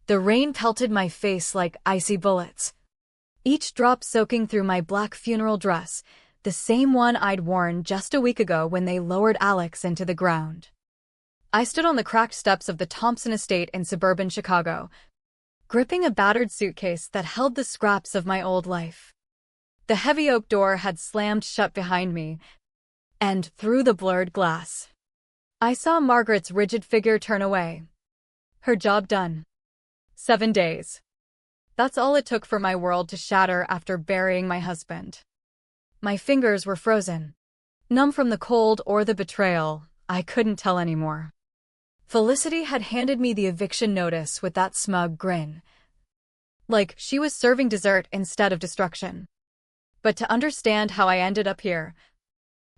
The rain pelted my face like icy bullets, each drop soaking through my black funeral dress, the same one I'd worn just a week ago when they lowered Alex into the ground. I stood on the cracked steps of the Thompson estate in suburban Chicago, gripping a battered suitcase that held the scraps of my old life. The heavy oak door had slammed shut behind me, and through the blurred glass, I saw Margaret's rigid figure turn away. Her job done. 7 days. That's all it took for my world to shatter after burying my husband. My fingers were frozen. Numb from the cold or the betrayal, I couldn't tell anymore. Felicity had handed me the eviction notice with that smug grin, like she was serving dessert instead of destruction. But to understand how I ended up here,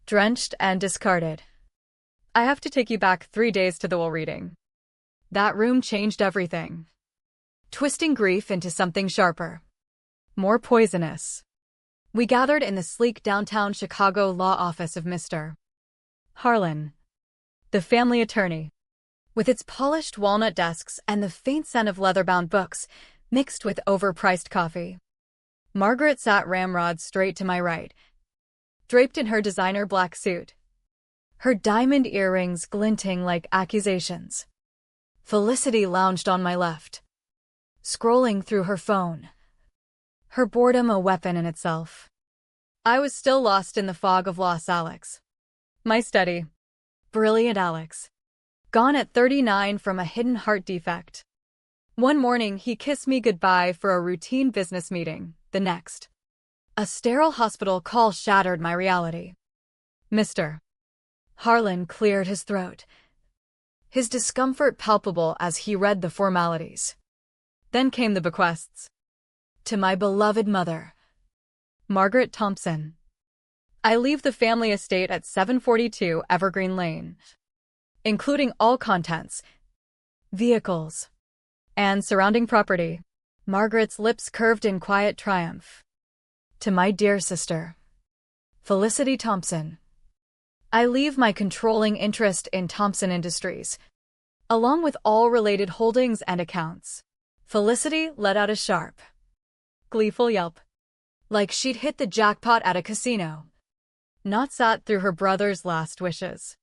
drenched and discarded, I have to take you back 3 days to the will reading. That room changed everything, twisting grief into something sharper, more poisonous. We gathered in the sleek downtown Chicago law office of Mr. Harlan, the family attorney, with its polished walnut desks and the faint scent of leather-bound books mixed with overpriced coffee. Margaret sat ramrod straight to my right, draped in her designer black suit, her diamond earrings glinting like accusations. Felicity lounged on my left, scrolling through her phone, her boredom a weapon in itself. I was still lost in the fog of loss. Alex. My study. Brilliant Alex. Gone at 39 from a hidden heart defect. One morning he kissed me goodbye for a routine business meeting. The next, a sterile hospital call shattered my reality. Mr. Harlan cleared his throat, his discomfort palpable as he read the formalities. Then came the bequests. To my beloved mother, Margaret Thompson. I leave the family estate at 742 Evergreen Lane, including all contents, vehicles, and surrounding property. Margaret's lips curved in quiet triumph. To my dear sister, Felicity Thompson. I leave my controlling interest in Thompson Industries, along with all related holdings and accounts. Felicity let out a sharp, gleeful yelp, like she'd hit the jackpot at a casino, not sat through her brother's last wishes.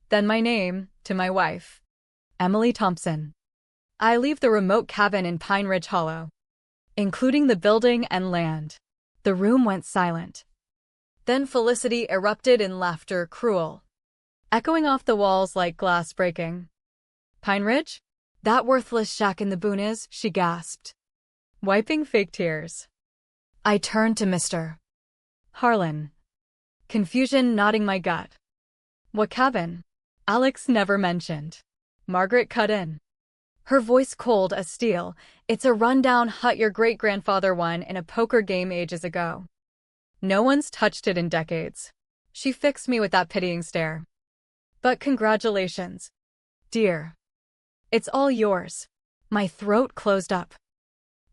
Then my name, to my wife, Emily Thompson. I leave the remote cabin in Pine Ridge Hollow, including the building and land. The room went silent. Then Felicity erupted in laughter, cruel, echoing off the walls like glass breaking. Pine Ridge? That worthless shack in the boonies, she gasped, wiping fake tears. I turned to Mr. Harlan, confusion knotting my gut. What cabin? Alex never mentioned. Margaret cut in, her voice cold as steel. It's a rundown hut your great-grandfather won in a poker game ages ago. No one's touched it in decades. She fixed me with that pitying stare. But congratulations, dear. It's all yours. My throat closed up.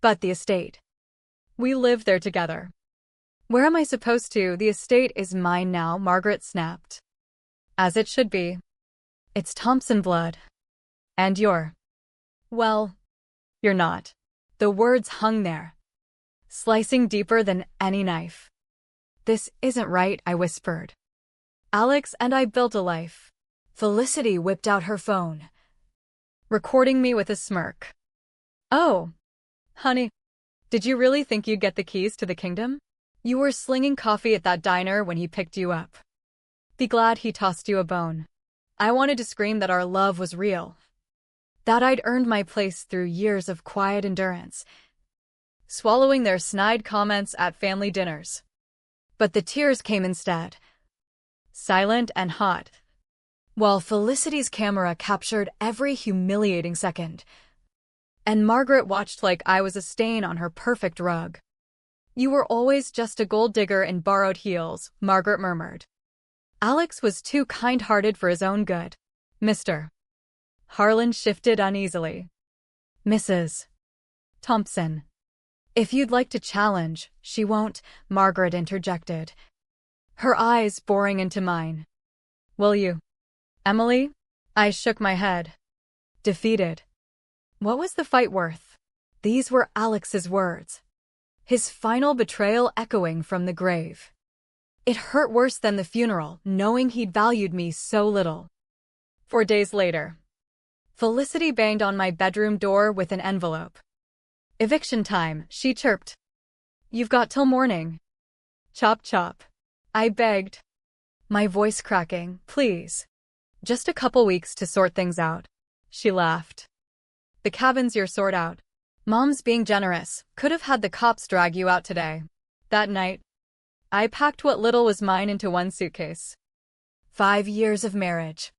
But the estate. We live there together. Where am I supposed to? The estate is mine now, Margaret snapped. As it should be. It's Thompson blood. And you're, well, you're not. The words hung there, slicing deeper than any knife. This isn't right, I whispered. Alex and I built a life. Felicity whipped out her phone, recording me with a smirk. Oh, honey, did you really think you'd get the keys to the kingdom? You were slinging coffee at that diner when he picked you up. Be glad he tossed you a bone. I wanted to scream that our love was real, that I'd earned my place through years of quiet endurance, swallowing their snide comments at family dinners. But the tears came instead, silent and hot, while Felicity's camera captured every humiliating second, and Margaret watched like I was a stain on her perfect rug. You were always just a gold digger in borrowed heels, Margaret murmured. Alex was too kind-hearted for his own good. Mr. Harlan shifted uneasily. Mrs. Thompson. If you'd like to challenge, she won't, Margaret interjected, her eyes boring into mine. Will you, Emily? I shook my head, defeated. What was the fight worth? These were Alex's words. His final betrayal echoing from the grave. It hurt worse than the funeral, knowing he'd valued me so little. 4 days later, Felicity banged on my bedroom door with an envelope. "Eviction time," she chirped. "You've got till morning." "Chop chop," I begged, my voice cracking. "Please. Just a couple weeks to sort things out." She laughed. "The cabin's your sort out. Mom's being generous. Could have had the cops drag you out today." That night, I packed what little was mine into one suitcase. 5 years of marriage.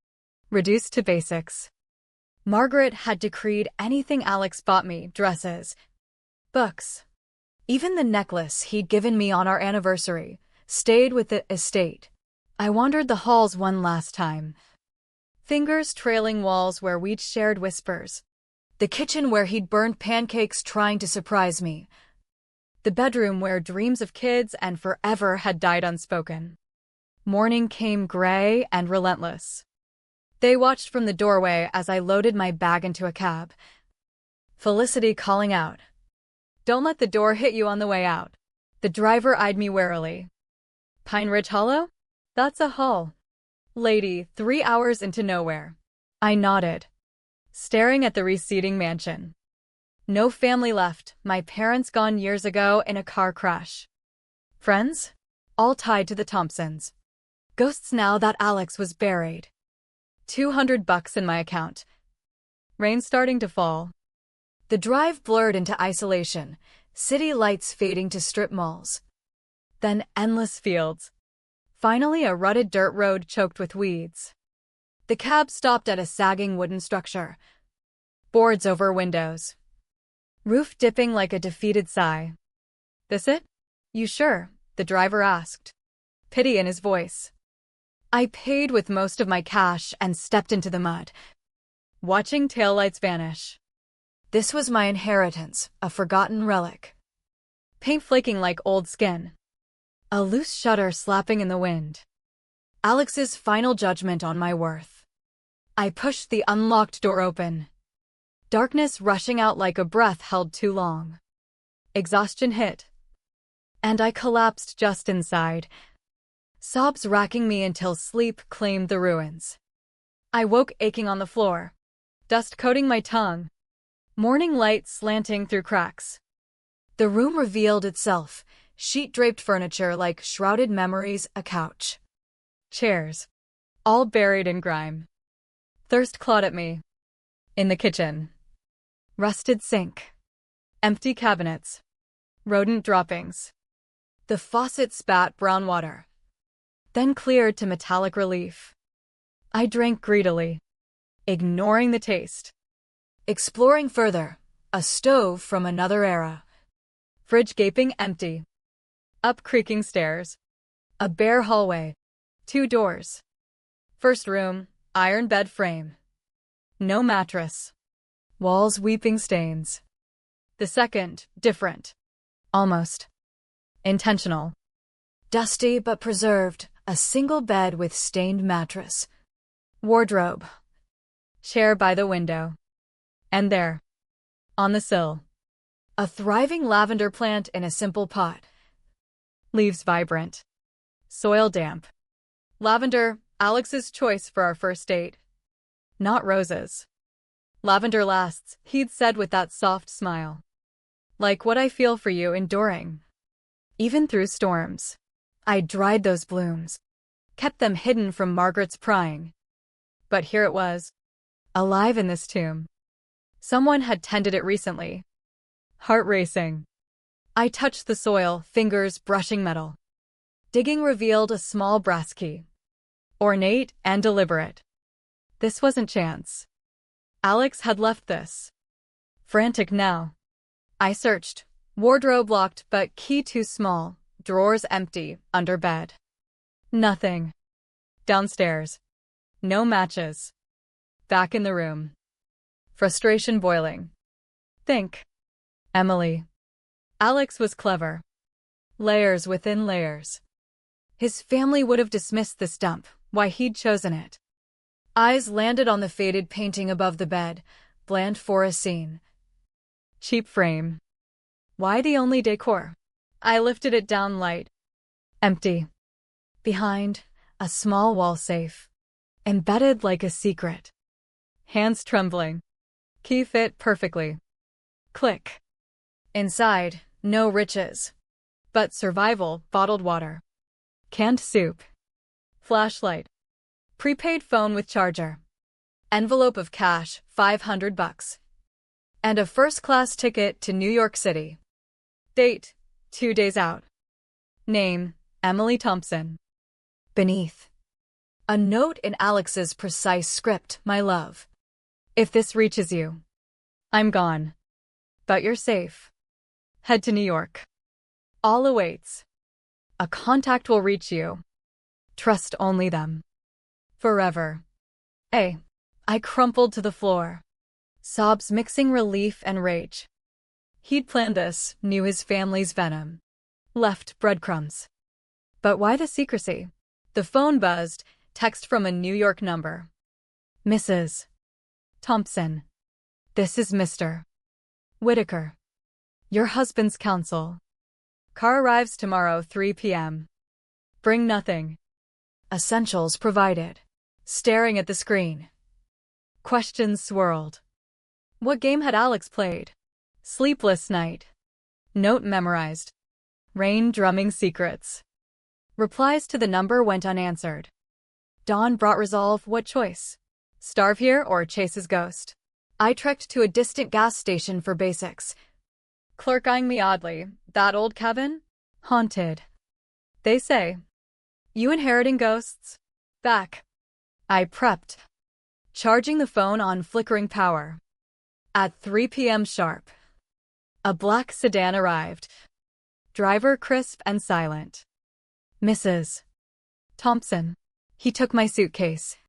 Reduced to basics. Margaret had decreed anything Alex bought me, dresses, books. Even the necklace he'd given me on our anniversary stayed with the estate. I wandered the halls one last time. Fingers trailing walls where we'd shared whispers. The kitchen where he'd burned pancakes trying to surprise me. The bedroom where dreams of kids and forever had died unspoken. Morning came gray and relentless. They watched from the doorway as I loaded my bag into a cab. Felicity calling out, "Don't let the door hit you on the way out." The driver eyed me warily. "Pine Ridge Hollow? That's a haul. Lady, 3 hours into nowhere." I nodded, staring at the receding mansion. No family left, my parents gone years ago in a car crash. Friends? All tied to the Thompsons. Ghosts now that Alex was buried. $200 in my account. Rain starting to fall. The drive blurred into isolation, city lights fading to strip malls. Then endless fields. Finally a rutted dirt road choked with weeds. The cab stopped at a sagging wooden structure. Boards over windows. Roof dipping like a defeated sigh. "This it? You sure?" the driver asked, pity in his voice. I paid with most of my cash and stepped into the mud, watching taillights vanish. This was my inheritance, a forgotten relic. Paint flaking like old skin. A loose shutter slapping in the wind. Alex's final judgment on my worth. I pushed the unlocked door open. Darkness rushing out like a breath held too long. Exhaustion hit. And I collapsed just inside. Sobs racking me until sleep claimed the ruins. I woke aching on the floor. Dust coating my tongue. Morning light slanting through cracks. The room revealed itself, sheet-draped furniture like shrouded memories, a couch. Chairs. All buried in grime. Thirst clawed at me. In the kitchen. Rusted sink. Empty cabinets. Rodent droppings. The faucet spat brown water. Then cleared to metallic relief. I drank greedily, ignoring the taste. Exploring further, a stove from another era. Fridge gaping empty. Up creaking stairs. A bare hallway. 2 doors. First room, iron bed frame. No mattress. Walls weeping stains. The second, different. Almost. Intentional. Dusty but preserved, a single bed with stained mattress. Wardrobe. Chair by the window. And there, on the sill, a thriving lavender plant in a simple pot. Leaves vibrant. Soil damp. Lavender, Alex's choice for our first date. Not roses. Lavender lasts, he'd said with that soft smile. Like what I feel for you, enduring. Even through storms. I dried those blooms. Kept them hidden from Margaret's prying. But here it was. Alive in this tomb. Someone had tended it recently. Heart racing. I touched the soil, fingers brushing metal. Digging revealed a small brass key. Ornate and deliberate. This wasn't chance. Alex had left this. Frantic now. I searched. Wardrobe locked but key too small. Drawers empty, under bed. Nothing. Downstairs. No matches. Back in the room. Frustration boiling. Think. Emily. Alex was clever. Layers within layers. His family would have dismissed this dump, why he'd chosen it. Eyes landed on the faded painting above the bed, bland forest scene. Cheap frame. Why the only decor? I lifted it down light. Empty. Behind, a small wall safe. Embedded like a secret. Hands trembling. Key fit perfectly. Click. Inside, no riches. But survival, bottled water. Canned soup. Flashlight. Prepaid phone with charger. Envelope of cash, $500. And a first-class ticket to New York City. Date, 2 days out. Name, Emily Thompson. Beneath. A note in Alex's precise script, my love. If this reaches you, I'm gone. But you're safe. Head to New York. All awaits. A contact will reach you. Trust only them. Forever. I crumpled to the floor. Sobs mixing relief and rage. He'd planned this, knew his family's venom. Left breadcrumbs. But why the secrecy? The phone buzzed, text from a New York number. Mrs. Thompson. This is Mr. Whitaker. Your husband's counsel. Car arrives tomorrow 3 p.m. Bring nothing. Essentials provided. Staring at the screen. Questions swirled. What game had Alex played? Sleepless night. Note memorized. Rain drumming secrets. Replies to the number went unanswered. Dawn brought resolve. What choice? Starve here or chase his ghost? I trekked to a distant gas station for basics. Clerk eyeing me oddly. That old cabin? Haunted. They say. You inheriting ghosts? Back. I prepped. Charging the phone on flickering power. At 3 p.m. sharp. A black sedan arrived. Driver crisp and silent. Mrs. Thompson. He took my suitcase.